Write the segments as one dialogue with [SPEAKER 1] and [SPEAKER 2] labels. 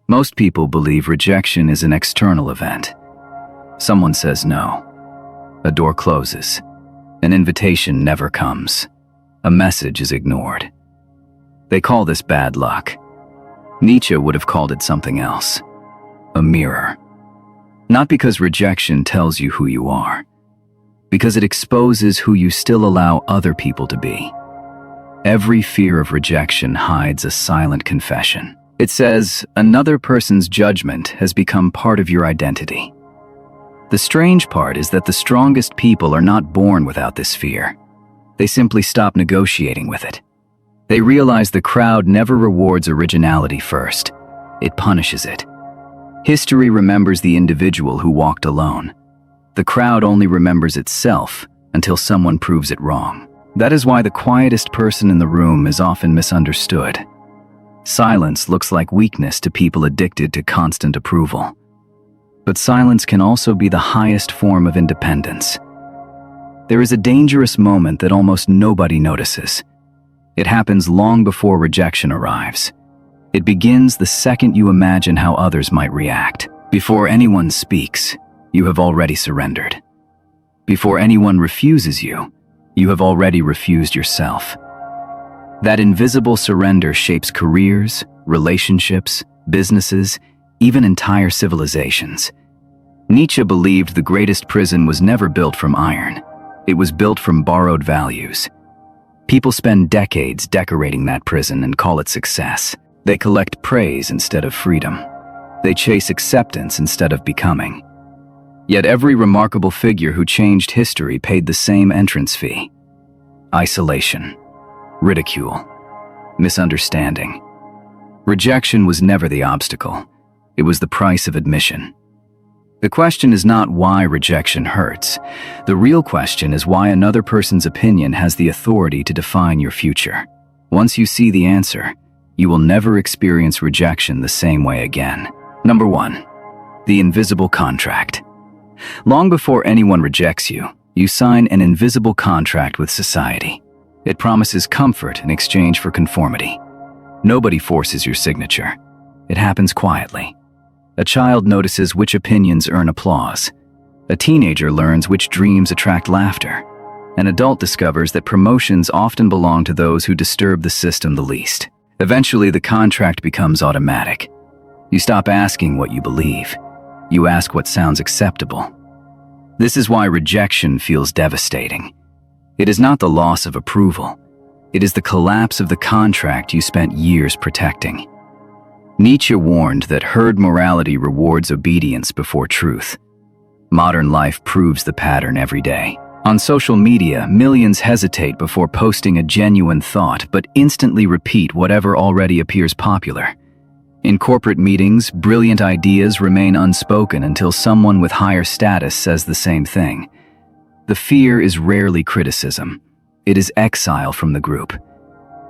[SPEAKER 1] Most people believe rejection is an external event. Someone says no. A door closes. An invitation never comes. A message is ignored. They call this bad luck. Nietzsche would have called it something else. A mirror. Not because rejection tells you who you are, because it exposes who you still allow other people to be. Every fear of rejection hides a silent confession. It says another person's judgment has become part of your identity. The strange part is that the strongest people are not born without this fear. They simply stop negotiating with it. They realize the crowd never rewards originality first. It punishes it. History remembers the individual who walked alone. The crowd only remembers itself until someone proves it wrong. That is why the quietest person in the room is often misunderstood. Silence looks like weakness to people addicted to constant approval. But silence can also be the highest form of independence. There is a dangerous moment that almost nobody notices. It happens long before rejection arrives. It begins the second you imagine how others might react. Before anyone speaks, you have already surrendered. Before anyone refuses you, you have already refused yourself. That invisible surrender shapes careers, relationships, businesses, even entire civilizations. Nietzsche believed the greatest prison was never built from iron. It was built from borrowed values. People spend decades decorating that prison and call it success. They collect praise instead of freedom. They chase acceptance instead of becoming. Yet every remarkable figure who changed history paid the same entrance fee. Isolation, ridicule, misunderstanding. Rejection was never the obstacle. It was the price of admission. The question is not why rejection hurts. The real question is why another person's opinion has the authority to define your future. Once you see the answer, you will never experience rejection the same way again. Number 1. The invisible contract. Long before anyone rejects you, you sign an invisible contract with society. It promises comfort in exchange for conformity. Nobody forces your signature. It happens quietly. A child notices which opinions earn applause. A teenager learns which dreams attract laughter. An adult discovers that promotions often belong to those who disturb the system the least. Eventually, the contract becomes automatic. You stop asking what you believe. You ask what sounds acceptable. This is why rejection feels devastating. It is not the loss of approval. It is the collapse of the contract you spent years protecting. Nietzsche warned that herd morality rewards obedience before truth. Modern life proves the pattern every day. On social media, millions hesitate before posting a genuine thought, but instantly repeat whatever already appears popular. In corporate meetings, brilliant ideas remain unspoken until someone with higher status says the same thing. The fear is rarely criticism. It is exile from the group.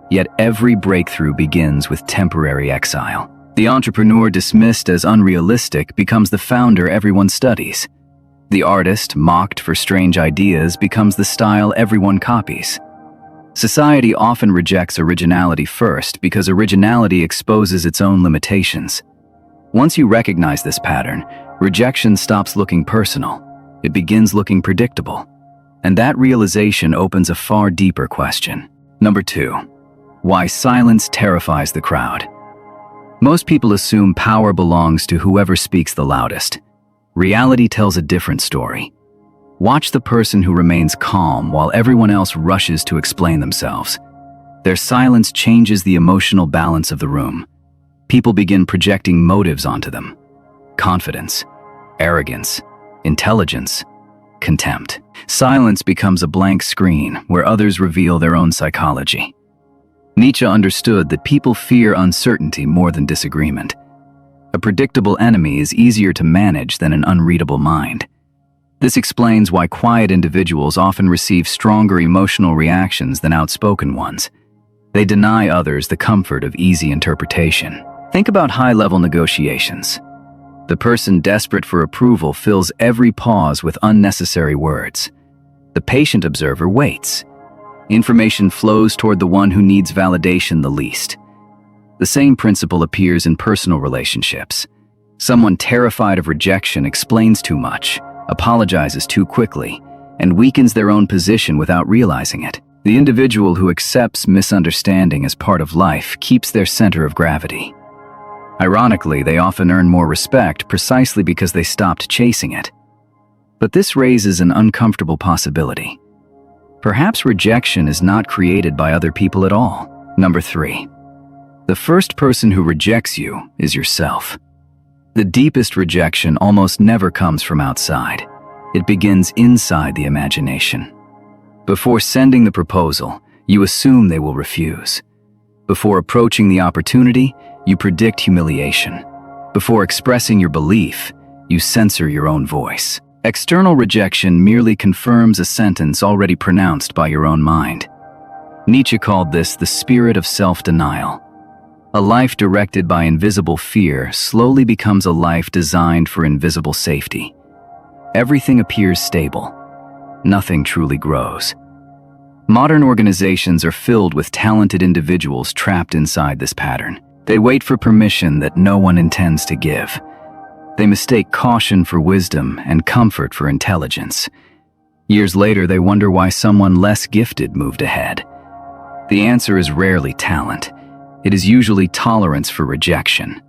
[SPEAKER 1] Yet every breakthrough begins with temporary exile. The entrepreneur dismissed as unrealistic becomes the founder everyone studies. The artist, mocked for strange ideas, becomes the style everyone copies. Society often rejects originality first because originality exposes its own limitations. Once you recognize this pattern, rejection stops looking personal. It begins looking predictable. And that realization opens a far deeper question. Number 2. Why silence terrifies the crowd. Most people assume power belongs to whoever speaks the loudest. Reality tells a different story. Watch the person who remains calm while everyone else rushes to explain themselves. Their silence changes the emotional balance of the room. People begin projecting motives onto them. Confidence, arrogance, intelligence, contempt. Silence becomes a blank screen where others reveal their own psychology. Nietzsche understood that people fear uncertainty more than disagreement. A predictable enemy is easier to manage than an unreadable mind. This explains why quiet individuals often receive stronger emotional reactions than outspoken ones. They deny others the comfort of easy interpretation. Think about high-level negotiations. The person desperate for approval fills every pause with unnecessary words. The patient observer waits. Information flows toward the one who needs validation the least. The same principle appears in personal relationships. Someone terrified of rejection explains too much, apologizes too quickly, and weakens their own position without realizing it. The individual who accepts misunderstanding as part of life keeps their center of gravity. Ironically, they often earn more respect precisely because they stopped chasing it. But this raises an uncomfortable possibility. Perhaps rejection is not created by other people at all. Number 3. The first person who rejects you is yourself. The deepest rejection almost never comes from outside. It begins inside the imagination. Before sending the proposal, you assume they will refuse. Before approaching the opportunity, you predict humiliation. Before expressing your belief, you censor your own voice. External rejection merely confirms a sentence already pronounced by your own mind. Nietzsche called this the spirit of self-denial. A life directed by invisible fear slowly becomes a life designed for invisible safety. Everything appears stable. Nothing truly grows. Modern organizations are filled with talented individuals trapped inside this pattern. They wait for permission that no one intends to give. They mistake caution for wisdom and comfort for intelligence. Years later, they wonder why someone less gifted moved ahead. The answer is rarely talent. It is usually tolerance for rejection.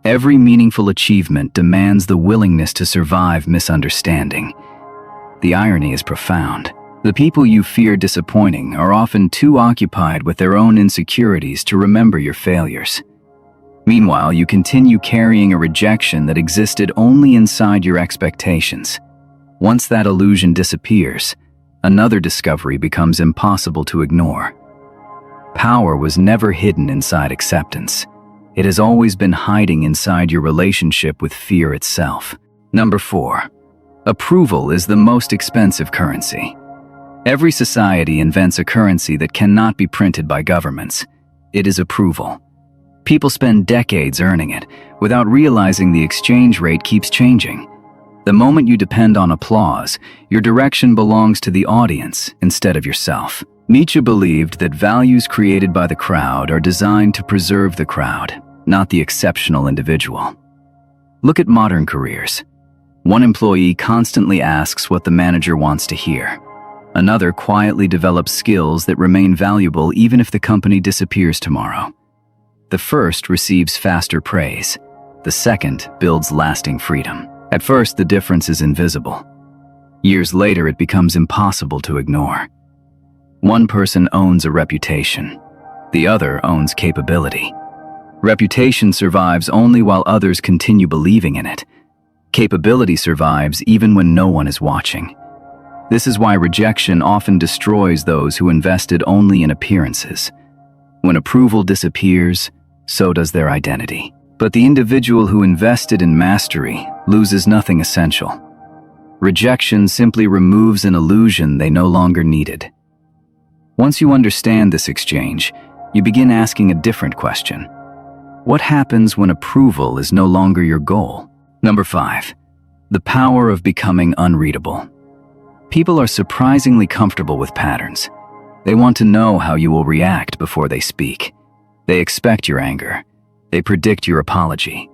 [SPEAKER 1] Every meaningful achievement demands the willingness to survive misunderstanding. The irony is profound. The people you fear disappointing are often too occupied with their own insecurities to remember your failures. Meanwhile, you continue carrying a rejection that existed only inside your expectations. Once that illusion disappears, another discovery becomes impossible to ignore. Power was never hidden inside acceptance. It has always been hiding inside your relationship with fear itself. Number 4. Approval is the most expensive currency. Every society invents a currency that cannot be printed by governments. It is approval. People spend decades earning it, without realizing the exchange rate keeps changing. The moment you depend on applause, your direction belongs to the audience instead of yourself. Nietzsche believed that values created by the crowd are designed to preserve the crowd, not the exceptional individual. Look at modern careers. One employee constantly asks what the manager wants to hear. Another quietly develops skills that remain valuable even if the company disappears tomorrow. The first receives faster praise. The second builds lasting freedom. At first, the difference is invisible. Years later, it becomes impossible to ignore. One person owns a reputation. The other owns capability. Reputation survives only while others continue believing in it. Capability survives even when no one is watching. This is why rejection often destroys those who invested only in appearances. When approval disappears, so does their identity. But the individual who invested in mastery loses nothing essential. Rejection simply removes an illusion they no longer needed. Once you understand this exchange, you begin asking a different question. What happens when approval is no longer your goal? Number 5. The power of becoming unreadable. People are surprisingly comfortable with patterns. They want to know how you will react before they speak. They expect your anger. They predict your apology.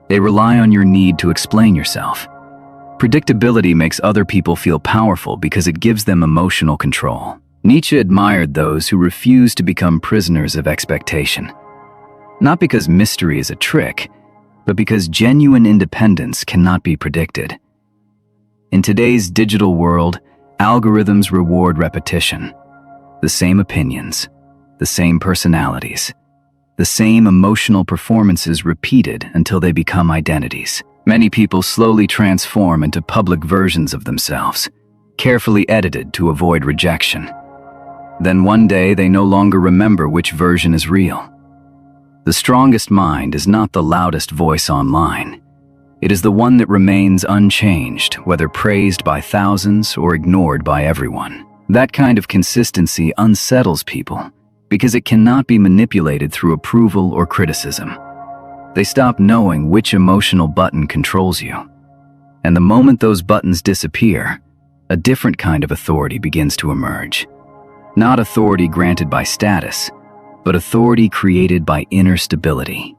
[SPEAKER 1] They rely on your need to explain yourself. Predictability makes other people feel powerful because it gives them emotional control. Nietzsche admired those who refuse to become prisoners of expectation. Not because mystery is a trick, but because genuine independence cannot be predicted. In today's digital world, algorithms reward repetition. The same opinions, the same personalities, the same emotional performances repeated until they become identities. Many people slowly transform into public versions of themselves, carefully edited to avoid rejection. Then one day they no longer remember which version is real. The strongest mind is not the loudest voice online. It is the one that remains unchanged, whether praised by thousands or ignored by everyone. That kind of consistency unsettles people because it cannot be manipulated through approval or criticism. They stop knowing which emotional button controls you. And the moment those buttons disappear, a different kind of authority begins to emerge. Not authority granted by status, but authority created by inner stability.